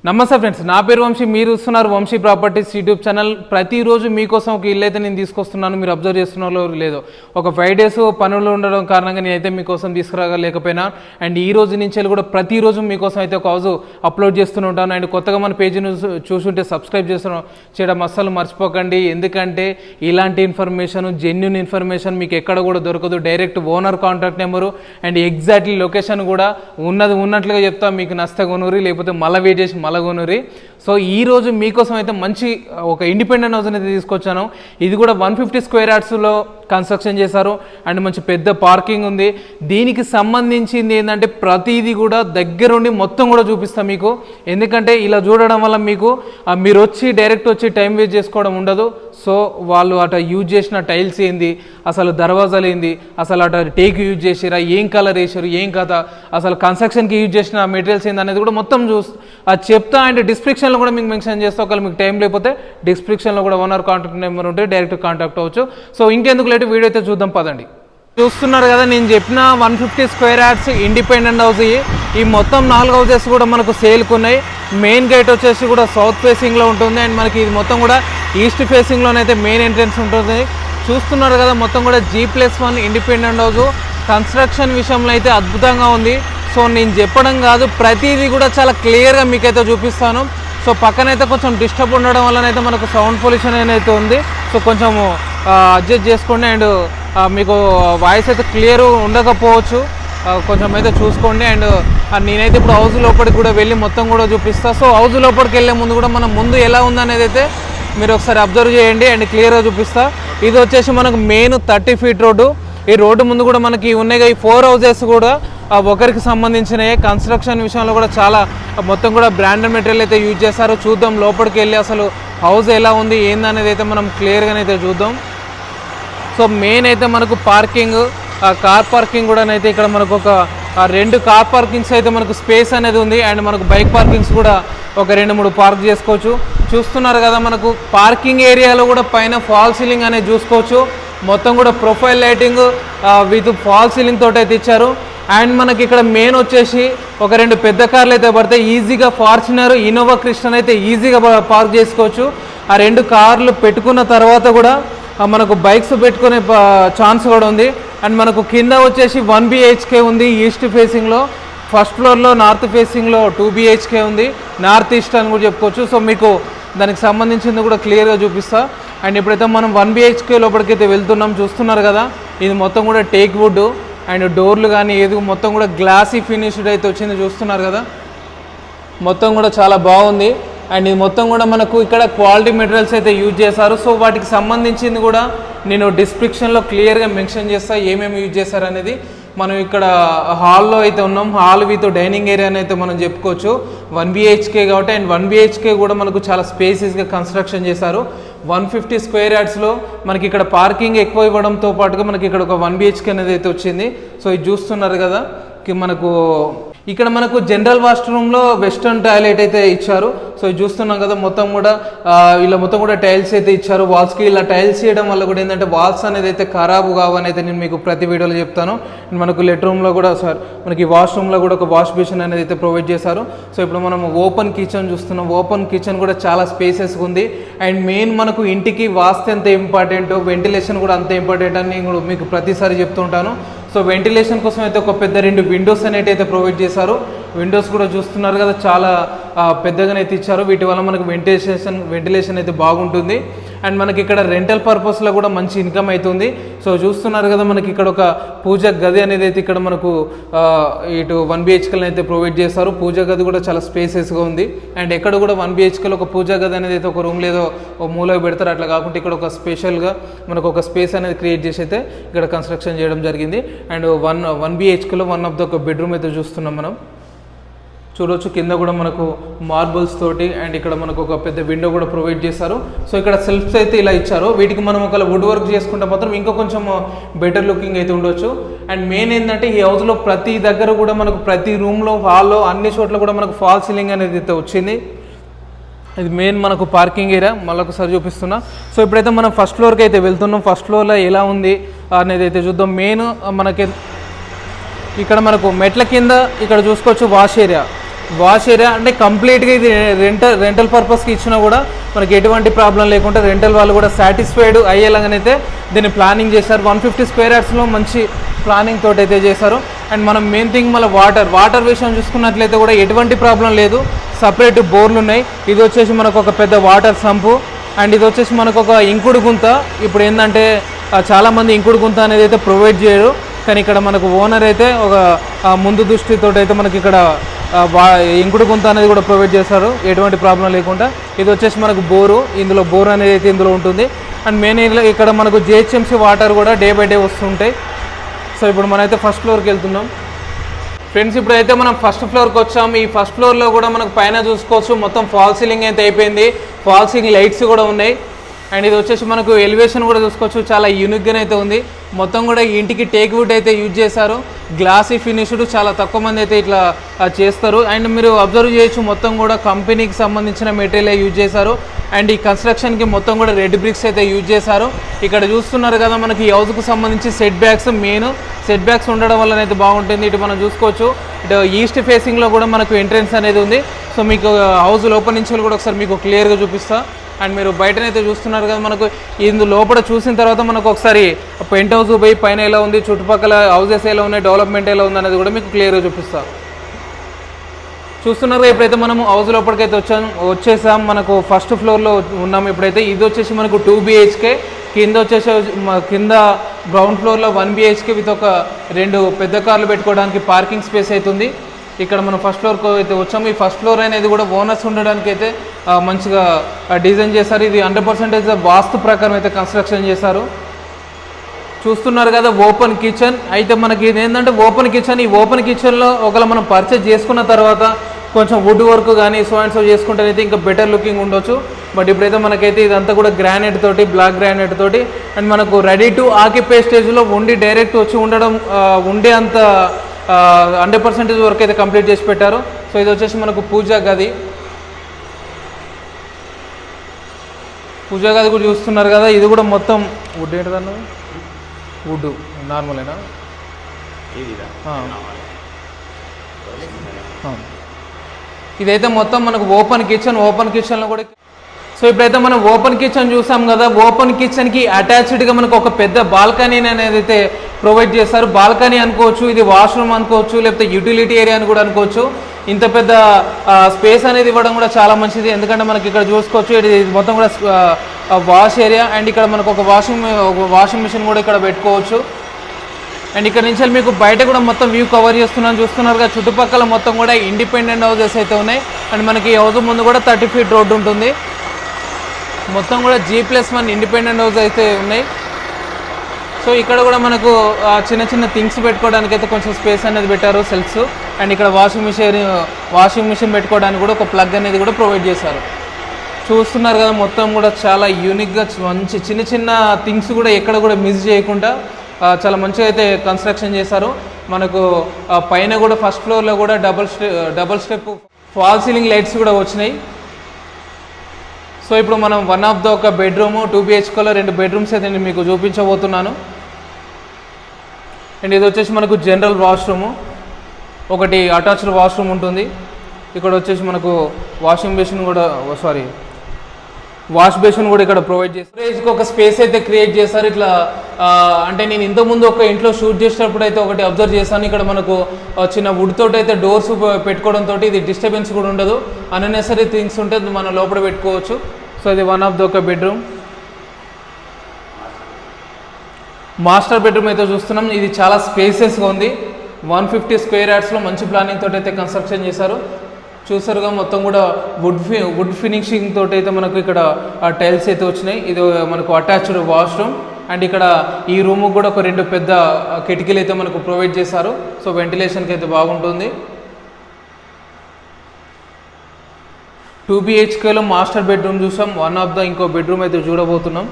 నమస్తే ఫ్రెండ్స్, నా పేరు వంశీ. మీరు చూస్తున్నారు వంశీ ప్రాపర్టీస్ యూట్యూబ్ ఛానల్. ప్రతిరోజు మీకోసం ఒక ఇల్లు అయితే నేను తీసుకొస్తున్నాను. మీరు అబ్జర్వ్ చేస్తున్నారో లేదో, ఒక 5 days పనులు ఉండడం కారణంగా నేనైతే మీకోసం తీసుకురాగలేకపోయినా. అండ్ ఈ రోజు నుంచి కూడా ప్రతిరోజు మీకోసం అయితే ఒక హౌస్ అప్లోడ్ చేస్తూనే ఉంటాను. అండ్ కొత్తగా మన పేజీని చూసుంటే సబ్స్క్రైబ్ చేయడం అస్సలు మర్చిపోకండి. ఎందుకంటే ఇలాంటి ఇన్ఫర్మేషన్, జెన్యున్ ఇన్ఫర్మేషన్ మీకు ఎక్కడ కూడా దొరకదు. Direct owner contact number and exactly location కూడా ఉన్నట్లుగా చెప్తా. మీకు నచ్చితే కొనురి, లేకపోతే మళ్ళీ వెయిట్ చేసి మలగొనురి. సో ఈ రోజు మీకోసం అయితే మంచి ఒక ఇండిపెండెంట్ హౌస్ అయితే తీసుకొచ్చాను. ఇది కూడా 150 square yardsలో కన్స్ట్రక్షన్ చేశారు. అండ్ మంచి పెద్ద పార్కింగ్ ఉంది. దీనికి సంబంధించింది ఏంటంటే ప్రతిదీ కూడా దగ్గరుండి మొత్తం కూడా చూపిస్తాను మీకు. ఎందుకంటే ఇలా చూడడం వల్ల మీకు మీరు డైరెక్ట్ వచ్చి టైం వేస్ట్ చేసుకోవడం ఉండదు. సో వాళ్ళు అట యూజ్ చేసిన టైల్స్ ఏంది, అసలు దర్వాజాలు ఏంది, అసలు అట టేక్ యూజ్ చేసిరా, ఏం కలర్ వేసారు, ఏం కథ, అసలు కన్స్ట్రక్షన్కి యూజ్ చేసిన మెటీరియల్స్ ఏంది అనేది కూడా మొత్తం అది చెప్తా. అండ్ డిస్క్రిప్షన్లో కూడా మీకు మెన్షన్ చేస్తా. ఒకవేళ మీకు టైం లేకపోతే డిస్క్రిప్షన్లో కూడా ఓనర్ కాంటాక్ట్ నెంబర్ ఉంటే డైరెక్ట్ కాంటాక్ట్ అవ్వచ్చు. సో ఇంకెందుకు లేట్ వీడియో అయితే చూద్దాం పదండి. చూస్తున్నారు కదా, నేను చెప్పిన 150 square yards ఇండిపెండెంట్ హౌస్. ఈ మొత్తం 4 houses కూడా మనకు సేల్కి ఉన్నాయి. మెయిన్ గేట్ వచ్చేసి కూడా సౌత్ ఫేసింగ్లో ఉంటుంది. అండ్ మనకి ఇది మొత్తం కూడా ఈస్ట్ ఫేసింగ్లోనైతే మెయిన్ ఎంట్రన్స్ ఉంటుంది. చూస్తున్నారు కదా, మొత్తం కూడా G+1 ఇండిపెండెంట్ హౌస్. కన్స్ట్రక్షన్ విషయంలో అయితే అద్భుతంగా ఉంది. సో నేను చెప్పడం కాదు, ప్రతిదీ కూడా చాలా క్లియర్గా మీకైతే చూపిస్తాను. సో పక్కనైతే కొంచెం డిస్టర్బ్ ఉండడం వల్లనైతే మనకు సౌండ్ పొల్యూషన్ అయితే ఉంది. సో కొంచెం అడ్జస్ట్ చేసుకోండి. అండ్ మీకు వాయిస్ అయితే క్లియర్ ఉండకపోవచ్చు, కొంచెం అయితే చూసుకోండి. అండ్ నేనైతే ఇప్పుడు హౌస్ లోపలికి కూడా వెళ్ళి మొత్తం కూడా చూపిస్తాను. సో హౌస్ లోపలికి వెళ్ళే ముందు కూడా మనం ముందు ఎలా ఉందనేది అయితే మీరు ఒకసారి అబ్జర్వ్ చేయండి. అండ్ క్లియర్గా చూపిస్తా. ఇది వచ్చేసి మనకు మెయిన్ 30 feet రోడ్డు. ఈ రోడ్డు ముందు కూడా మనకి ఉన్నాయి. ఈ 4 houses కూడా ఒకరికి సంబంధించినవి. కన్స్ట్రక్షన్ విషయంలో కూడా చాలా మొత్తం కూడా బ్రాండెడ్ మెటీరియల్ అయితే యూజ్ చేస్తారు. చూద్దాం లోపలికి వెళ్ళి అసలు హౌస్ ఎలా ఉంది ఏందనేది అయితే మనం క్లియర్గానైతే చూద్దాం. సో మెయిన్ అయితే మనకు పార్కింగ్, కార్ పార్కింగ్ కూడా అయితే ఇక్కడ మనకు ఒక 2 కార్ పార్కింగ్స్ అయితే మనకు స్పేస్ అనేది ఉంది. అండ్ మనకు బైక్ పార్కింగ్స్ కూడా ఒక 2-3 పార్క్ చేసుకోవచ్చు. చూస్తున్నారు కదా, మనకు పార్కింగ్ ఏరియాలో కూడా పైన ఫాల్ సీలింగ్ అనేది చూసుకోవచ్చు. మొత్తం కూడా profile lighting with fall ceiling తోటి అయితే ఇచ్చారు. అండ్ మనకి ఇక్కడ మెయిన్ వచ్చేసి ఒక 2 పెద్ద కార్లు అయితే పడతాయి. ఈజీగా ఫార్చునర్, ఇన్నోవా క్రిస్టన్ అయితే ఈజీగా పార్క్ చేసుకోవచ్చు. ఆ 2 కార్లు పెట్టుకున్న తర్వాత కూడా మనకు బైక్స్ పెట్టుకునే ఛాన్స్ కూడా ఉంది. అండ్ మనకు కింద వచ్చేసి 1 BHK ఉంది ఈస్ట్ ఫేసింగ్లో. ఫస్ట్ ఫ్లోర్లో నార్త్ ఫేసింగ్లో 2 BHK ఉంది. నార్త్ ఈస్ట్ అని కూడా చెప్పుకోవచ్చు. సో మీకు దానికి సంబంధించింది కూడా క్లియర్గా చూపిస్తా. అండ్ ఇప్పుడైతే మనం 1 BHK లోపలికైతే వెళ్తున్నాం. చూస్తున్నారు కదా, ఇది మొత్తం కూడా టేక్ వుడ్. అండ్ డోర్లు కానీ ఏది మొత్తం కూడా గ్లాసీ ఫినిష్డ్ అయితే వచ్చింది. చూస్తున్నారు కదా, మొత్తం కూడా చాలా బాగుంది. అండ్ ఇది మొత్తం కూడా మనకు ఇక్కడ క్వాలిటీ మెటీరియల్స్ అయితే యూజ్ చేశారు. సో వాటికి సంబంధించింది కూడా నేను డిస్క్రిప్షన్లో క్లియర్గా మెన్షన్ చేస్తా ఏమేమి యూజ్ చేశారు అనేది. మనం ఇక్కడ హాల్లో అయితే ఉన్నాం. హాల్ విత్ డైనింగ్ ఏరియాని అయితే మనం చెప్పుకోవచ్చు. 1 BHK కాబట్టి. అండ్ 1 BHK కూడా మనకు చాలా స్పేసెస్గా కన్స్ట్రక్షన్ చేశారు. 150 square yardsలో మనకి ఇక్కడ పార్కింగ్ ఎక్కువ ఇవ్వడంతో పాటుగా మనకి ఇక్కడ ఒక 1 BHK అనేది అయితే వచ్చింది. సో ఇది చూస్తున్నారు కదా, మనకు ఇక్కడ మనకు జనరల్ వాష్రూమ్లో వెస్టర్న్ టాయిలెట్ అయితే ఇచ్చారు. సో ఇది చూస్తున్నాం కదా, మొత్తం కూడా ఇలా మొత్తం కూడా టైల్స్ అయితే ఇచ్చారు. వాల్స్కి ఇలా టైల్స్ చేయడం వల్ల కూడా ఏంటంటే వాల్స్ అనేది అయితే ఖరాబు కావని అయితే నేను మీకు ప్రతి వీడియోలో చెప్తాను. మనకు లెట్రూమ్లో కూడా మనకి వాష్రూమ్లో కూడా ఒక వాష్ బేసిన్ అనేది అయితే ప్రొవైడ్ చేశారు. సో ఇప్పుడు మనం ఓపెన్ కిచెన్ చూస్తున్నాం. ఓపెన్ కిచెన్ కూడా చాలా స్పేసెస్గా ఉంది. అండ్ మెయిన్ మనకు ఇంటికి వాస్తు ఎంత ఇంపార్టెంట్, వెంటిలేషన్ కూడా అంత ఇంపార్టెంట్ అని నేను మీకు ప్రతిసారి చెప్తుంటాను. సో వెంటిలేషన్ కోసం అయితే ఒక పెద్ద 2 విండోస్ అనేవి అయితే ప్రొవైడ్ చేశారు. విండోస్ కూడా చూస్తున్నారు కదా, చాలా పెద్దగానైతే ఇచ్చారు. వీటి వల్ల మనకు వెంటిలేషన్ అయితే బాగుంటుంది. అండ్ మనకి ఇక్కడ రెంటల్ పర్పస్లో కూడా మంచి ఇన్కమ్ అవుతుంది. సో చూస్తున్నారు కదా, మనకి ఇక్కడ ఒక పూజ గది అనేది అయితే ఇక్కడ మనకు ఇటు 1 BHKలో అయితే ప్రొవైడ్ చేస్తారు. పూజ గది కూడా చాలా స్పేసెస్గా ఉంది. అండ్ ఎక్కడ కూడా 1 BHKలో ఒక పూజ గది అనేది అయితే ఒక రూమ్ లేదో ఒక మూలలో పెడతారు. అట్లా కాకుండా ఇక్కడ ఒక స్పెషల్గా మనకు ఒక స్పేస్ అనేది క్రియేట్ చేసి అయితే ఇక్కడ కన్స్ట్రక్షన్ చేయడం జరిగింది. అండ్ 1 BHKలో వన్ ఆఫ్ ద ఒక బెడ్రూమ్ అయితే చూస్తున్నాం మనం. చూడవచ్చు కింద కూడా మనకు మార్బుల్స్ తోటి. అండ్ ఇక్కడ మనకు ఒక పెద్ద విండో కూడా ప్రొవైడ్ చేశారు. సో ఇక్కడ సెల్ఫ్స్ అయితే ఇలా ఇచ్చారు. వీటికి మనం ఒకవేళ వుడ్ వర్క్ చేసుకుంటే మాత్రం ఇంకా కొంచెం బెటర్ లుకింగ్ అయితే ఉండొచ్చు. అండ్ మెయిన్ ఏంటంటే ఈ హౌస్లో ప్రతి దగ్గర కూడా మనకు ప్రతి రూమ్లో, హాల్లో, అన్ని చోట్ల కూడా మనకు ఫాల్ సీలింగ్ అనేది అయితే వచ్చింది. ఇది మెయిన్ మనకు పార్కింగ్ ఏరియా. మళ్ళీ ఒకసారి చూపిస్తున్నా. సో ఇప్పుడైతే మనం ఫస్ట్ ఫ్లోర్కి అయితే వెళ్తున్నాం. ఫస్ట్ ఫ్లోర్లో ఎలా ఉంది అనేది అయితే చూద్దాం. మెయిన్ మనకి ఇక్కడ మనకు మెట్ల కింద ఇక్కడ చూసుకోవచ్చు వాష్ ఏరియా. వాష్ ఏరియా అంటే కంప్లీట్గా ఇది రెంటల్ పర్పస్కి ఇచ్చినా కూడా మనకి ఎటువంటి ప్రాబ్లం లేకుండా రెంటల్ వాళ్ళు కూడా సాటిస్ఫైడ్ అయ్యేలాగానైతే దీన్ని ప్లానింగ్ చేశారు. 150 స్క్వేర్ యార్డ్స్లో మంచి ప్లానింగ్ తోటి అయితే చేశారు. అండ్ మనం మెయిన్ థింగ్ మళ్ళీ వాటర్ విషయం చూసుకున్నట్లయితే కూడా ఎటువంటి ప్రాబ్లం లేదు. సపరేట్ బోర్లు ఉన్నాయి. ఇది వచ్చేసి మనకు ఒక పెద్ద వాటర్ సంపు. అండ్ ఇది వచ్చేసి మనకు ఒక ఇంకుడు గుంత. ఇప్పుడు ఏంటంటే చాలామంది ఇంకుడు గుంత అనేది అయితే ప్రొవైడ్ చేయరు, కానీ ఇక్కడ మనకు ఓనర్ అయితే ఒక ముందు దృష్టితో అయితే మనకి ఇక్కడ ఇంకుడు గుంత అనేది కూడా ప్రొవైడ్ చేస్తారు ఎటువంటి ప్రాబ్లం లేకుండా. ఇది వచ్చేసి మనకు బోరు, ఇందులో బోర్ అనేది అయితే ఇందులో ఉంటుంది. అండ్ మెయిన్ ఇక్కడ మనకు జిహెచ్ఎంసీ వాటర్ కూడా డే బై డే వస్తుంటాయి. సో ఇప్పుడు మనమైతే ఫస్ట్ ఫ్లోర్కి వెళ్తున్నాం ఫ్రెండ్స్. ఇప్పుడైతే మనం ఫస్ట్ ఫ్లోర్కి వచ్చాం. ఈ ఫస్ట్ ఫ్లోర్లో కూడా మనకు పైన చూసుకోవచ్చు మొత్తం ఫాల్ సీలింగ్ అయితే అయిపోయింది. ఫాల్ సీలింగ్ లైట్స్ కూడా ఉన్నాయి. అండ్ ఇది వచ్చేసి మనకు ఎలివేషన్ కూడా చూసుకోవచ్చు, చాలా యూనిక్గానే అయితే ఉంది. మొత్తం కూడా ఇంటికి టేక్ వుడ్ అయితే యూజ్ చేశారు. గ్లాసీ ఫినిష్డ్ చాలా తక్కువ మంది అయితే ఇట్లా చేస్తారు. అండ్ మీరు అబ్జర్వ్ చేయొచ్చు మొత్తం కూడా కంపెనీకి సంబంధించిన మెటీరియల్ యూజ్ చేశారు. అండ్ ఈ కన్స్ట్రక్షన్కి మొత్తం కూడా రెడ్ బ్రిక్స్ అయితే యూజ్ చేశారు. ఇక్కడ చూస్తున్నారు కదా మనకి ఈ హౌస్కు సంబంధించి set backs, main set backs ఉండడం వల్ల అయితే బాగుంటుంది. ఇటు మనం చూసుకోవచ్చు, ఇటు ఈస్ట్ ఫేసింగ్లో కూడా మనకు ఎంట్రెన్స్ అనేది ఉంది. సో మీకు హౌస్ లోపల నుంచి కూడా ఒకసారి మీకు క్లియర్గా చూపిస్తా. అండ్ మీరు బయటనైతే చూస్తున్నారు కదా, మనకు ఇందు లోపల చూసిన తర్వాత మనకు ఒకసారి పెంట్ హౌస్ పోయి పైన ఎలా ఉంది, చుట్టుపక్కల హౌసెస్ ఎలా ఉన్నాయి, డెవలప్మెంట్ ఎలా ఉంది అనేది కూడా మీకు క్లియర్గా చూపిస్తా. చూస్తున్నారు ఇప్పుడైతే మనము హౌస్ లోపలికైతే వచ్చేసాం. మనకు ఫస్ట్ ఫ్లోర్లో ఉన్నాము ఇప్పుడైతే. ఇది వచ్చేసి మనకు 2 BHK, కింద వచ్చేసి గ్రౌండ్ ఫ్లోర్లో 1 BHK విత్ ఒక 2 పెద్ద కార్లు పెట్టుకోవడానికి పార్కింగ్ స్పేస్ అవుతుంది. ఇక్కడ మనం ఫస్ట్ ఫ్లోర్కి అయితే వచ్చాము. ఈ ఫస్ట్ ఫ్లోర్ అనేది కూడా ఓనర్స్ ఉండడానికి అయితే మంచిగా డిజైన్ చేశారు. ఇది 100% వాస్తు ప్రకారం అయితే కన్స్ట్రక్షన్ చేశారు. చూస్తున్నారు కదా ఓపెన్ కిచెన్. అయితే మనకి ఇది ఏంటంటే ఓపెన్ కిచెన్. ఈ ఓపెన్ కిచెన్లో ఒకవేళ మనం పర్చేజ్ చేసుకున్న తర్వాత కొంచెం వుడ్ వర్క్ కానీ సో అండ్ సో చేసుకుంటే అయితే ఇంకా బెటర్ లుకింగ్ ఉండొచ్చు. బట్ ఇప్పుడైతే మనకైతే ఇదంతా కూడా గ్రానైట్ తోటి, బ్లాక్ గ్రానైట్ తోటి అండ్ మనకు రెడీ టు ఆక్యుపై స్టేజ్లో ఉండి డైరెక్ట్ వచ్చి ఉండడం ఉండే అంత 100% వర్క్ అయితే కంప్లీట్ చేసి పెట్టారు. సో ఇది వచ్చేసి మనకు పూజా గది. పూజా గది కూడా చూస్తున్నారు కదా, ఇది కూడా మొత్తం వుడ్ ఏంటిదన్న, వుడ్ నార్మలేనా? ఇదైతే మొత్తం మనకు ఓపెన్ కిచెన్. ఓపెన్ కిచెన్లో కూడా సో ఇప్పుడైతే మనం ఓపెన్ కిచెన్ చూసాం కదా, ఓపెన్ కిచెన్కి అటాచ్డ్గా మనకు ఒక పెద్ద బాల్కనీ అనేది అయితే ప్రొవైడ్ చేస్తారు. బాల్కనీ అనుకోవచ్చు, ఇది వాష్రూమ్ అనుకోవచ్చు, లేకపోతే యూటిలిటీ ఏరియా అని కూడా అనుకోవచ్చు. ఇంత పెద్ద స్పేస్ అనేది ఇవ్వడం కూడా చాలా మంచిది. ఎందుకంటే మనకి ఇక్కడ చూసుకోవచ్చు, ఇది మొత్తం కూడా వాష్ ఏరియా. అండ్ ఇక్కడ మనకు ఒక వాషింగ్ మిషన్ కూడా ఇక్కడ పెట్టుకోవచ్చు. అండ్ ఇక్కడ నుంచి మీకు బయట కూడా మొత్తం వ్యూ కవర్ చేస్తున్నాను. చూస్తున్నారుగా చుట్టుపక్కల మొత్తం కూడా ఇండిపెండెంట్ హౌసెస్ అయితే ఉన్నాయి. అండ్ మనకి ఈ హౌస్ ముందు కూడా 30 feet రోడ్డు ఉంటుంది. మొత్తం కూడా G+1 ఇండిపెండెంట్ హౌస్ అయితే ఉన్నాయి. సో ఇక్కడ కూడా మనకు చిన్న చిన్న థింగ్స్ పెట్టుకోవడానికి అయితే కొంచెం స్పేస్ అనేది పెట్టారు, సెల్ఫ్స్. అండ్ ఇక్కడ వాషింగ్ మిషన్ పెట్టుకోవడానికి కూడా ఒక ప్లగ్ అనేది కూడా ప్రొవైడ్ చేశారు. చూస్తున్నారు కదా మొత్తం కూడా చాలా యూనిక్గా మంచి చిన్న చిన్న థింగ్స్ కూడా ఎక్కడ కూడా మిస్ చేయకుండా చాలా మంచిగా అయితే కన్స్ట్రక్షన్ చేశారు. మనకు పైన కూడా ఫస్ట్ ఫ్లోర్లో కూడా double step fall ceiling lights కూడా వచ్చినాయి. సో ఇప్పుడు మనం వన్ ఆఫ్ ద ఒక బెడ్రూము 2 BHKలో 2 బెడ్రూమ్స్ అయితే నేను మీకు చూపించబోతున్నాను. అండ్ ఇది వచ్చేసి మనకు జనరల్ వాష్రూము, ఒకటి అటాచ్డ్ వాష్రూమ్ ఉంటుంది. ఇక్కడ వచ్చేసి మనకు వాష్ బేసిన్ కూడా ఇక్కడ ప్రొవైడ్ చేస్తారు. స్టోరేజ్కి ఒక స్పేస్ అయితే క్రియేట్ చేస్తారు. ఇట్లా అంటే నేను ఇంతకుముందు ఒక ఇంట్లో షూట్ చేసేటప్పుడు అయితే ఒకటి అబ్జర్వ్ చేశాను. ఇక్కడ మనకు చిన్న వుడ్ తోటి అయితే డోర్స్ పెట్టుకోవడంతో ఇది డిస్టర్బెన్స్ కూడా ఉండదు. అన్నెసరీ థింగ్స్ ఉంటే మనం లోపల పెట్టుకోవచ్చు. సో ఇది వన్ ఆఫ్ ద ఒక బెడ్రూమ్. మాస్టర్ బెడ్రూమ్ అయితే చూస్తున్నాం. ఇది చాలా స్పేసెస్గా ఉంది. 150 స్క్వేర్ యార్డ్స్లో మంచి ప్లానింగ్ తోటి అయితే కన్స్ట్రక్షన్ చేశారు. చూసారుగా మొత్తం కూడా వుడ్ ఫినిషింగ్ తోటి అయితే మనకు ఇక్కడ టైల్స్ అయితే వచ్చినాయి. ఇది మనకు అటాచ్డ్ వాష్రూమ్. అండ్ ఇక్కడ ఈ రూమ్కి కూడా ఒక 2 పెద్ద కిటికీలు అయితే మనకు ప్రొవైడ్ చేశారు. సో వెంటిలేషన్కి అయితే బాగుంటుంది. 2 BHKలో మాస్టర్ బెడ్రూమ్ చూసాం. వన్ ఆఫ్ ద ఇంకో బెడ్రూమ్ అయితే చూడబోతున్నాం.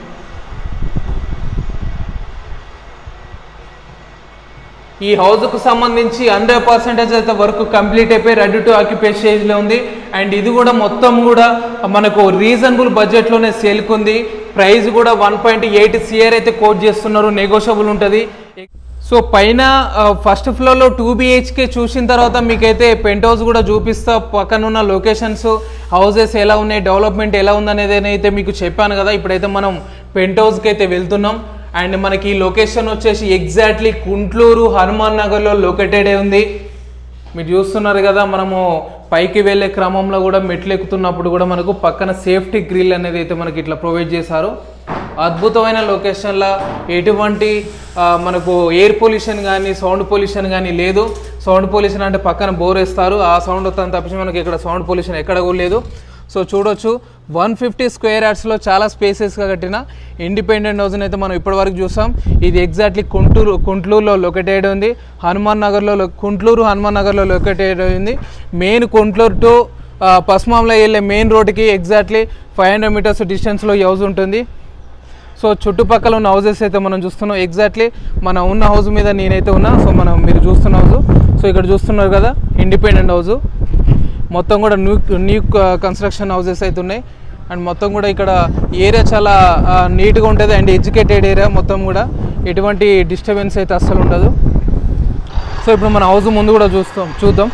ఈ హౌస్కు సంబంధించి 100% అయితే వర్క్ కంప్లీట్ అయిపోయి రెడీ టు ఆక్యుపై స్టేజ్లో ఉంది. అండ్ ఇది కూడా మొత్తం కూడా మనకు రీజనబుల్ బడ్జెట్లోనే సేల్కుంది. ప్రైస్ కూడా 1.8 CR అయితే కోట్ చేస్తున్నారు, నెగోషియబుల్ ఉంటుంది. సో సో పైన ఫస్ట్ ఫ్లోర్లో 2 BHK చూసిన తర్వాత మీకైతే పెంట్ హౌస్ కూడా చూపిస్తా, పక్కన ఉన్న లొకేషన్స్, హౌసెస్ ఎలా ఉన్నాయి, డెవలప్మెంట్ ఎలా ఉందనేది అయితే మీకు చెప్పాను కదా. ఇప్పుడైతే మనం పెంట్ హౌస్కి అయితే వెళ్తున్నాం. అండ్ మనకి ఈ లొకేషన్ వచ్చేసి ఎగ్జాక్ట్లీ కుంట్లూరు హనుమాన్ నగర్లో లొకేటెడ్ ఉంది. మీరు చూస్తున్నారు కదా, మనము పైకి వెళ్ళే క్రమంలో కూడా మెట్లు ఎక్కుతున్నప్పుడు కూడా మనకు పక్కన సేఫ్టీ గ్రిల్ అనేది అయితే మనకి ఇట్లా ప్రొవైడ్ చేశారు. అద్భుతమైన లొకేషన్లో ఎటువంటి మనకు ఎయిర్ పొల్యూషన్ కానీ సౌండ్ పొల్యూషన్ కానీ లేదు. సౌండ్ పొల్యూషన్ అంటే పక్కన బోర్ వేస్తారు, ఆ సౌండ్ వస్తుంది తప్పించి మనకి ఇక్కడ సౌండ్ పొల్యూషన్ ఎక్కడ కూడా లేదు. సో చూడొచ్చు 150 స్క్వేర్ యార్డ్స్లో చాలా స్పేసెస్గా కట్టిన ఇండిపెండెంట్ హౌస్ని అయితే మనం ఇప్పటివరకు చూసాం. ఇది ఎగ్జాక్ట్లీ కుంట్లూరులో లొకేటెడ్ ఉంది. కుంట్లూరు హనుమాన్ నగర్లో లొకేటెడ్ ఉంది. మెయిన్ కుంట్లూరు టు పశ్చిమంలో వెళ్ళే మెయిన్ రోడ్డుకి ఎగ్జాక్ట్లీ 500 మీటర్స్ డిస్టెన్స్లో ఈ హౌస్ ఉంటుంది. సో చుట్టుపక్కల ఉన్న హౌసెస్ అయితే మనం చూస్తున్నాం. ఎగ్జాక్ట్లీ మనం ఉన్న హౌస్ మీద నేనైతే ఉన్నా. సో మీరు చూస్తున్న హౌస్, సో ఇక్కడ చూస్తున్నారు కదా ఇండిపెండెంట్ హౌస్, మొత్తం కూడా న్యూ కన్స్ట్రక్షన్ హౌసెస్ అయితే ఉన్నాయి. అండ్ మొత్తం కూడా ఇక్కడ ఏరియా చాలా నీట్గా ఉంటుంది అండ్ ఎడ్యుకేటెడ్ ఏరియా, మొత్తం కూడా ఎటువంటి డిస్టర్బెన్స్ అయితే అస్సలు ఉండదు. సో ఇప్పుడు మన హౌస్ ముందు కూడా చూద్దాం.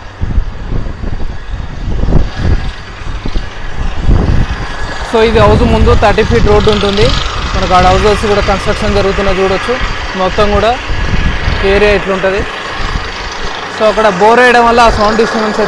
సో ఇది హౌస్ ముందు 30 ఫీట్ రోడ్డు ఉంటుంది. మనకు ఆడ హౌసెస్ కూడా కన్స్ట్రక్షన్ జరుగుతున్నా చూడొచ్చు. మొత్తం కూడా ఏరియా ఇట్లుంటుంది. సో అక్కడ బోర్ వేయడం వల్ల ఆ సౌండ్ డిస్టర్బెన్స్ అయితే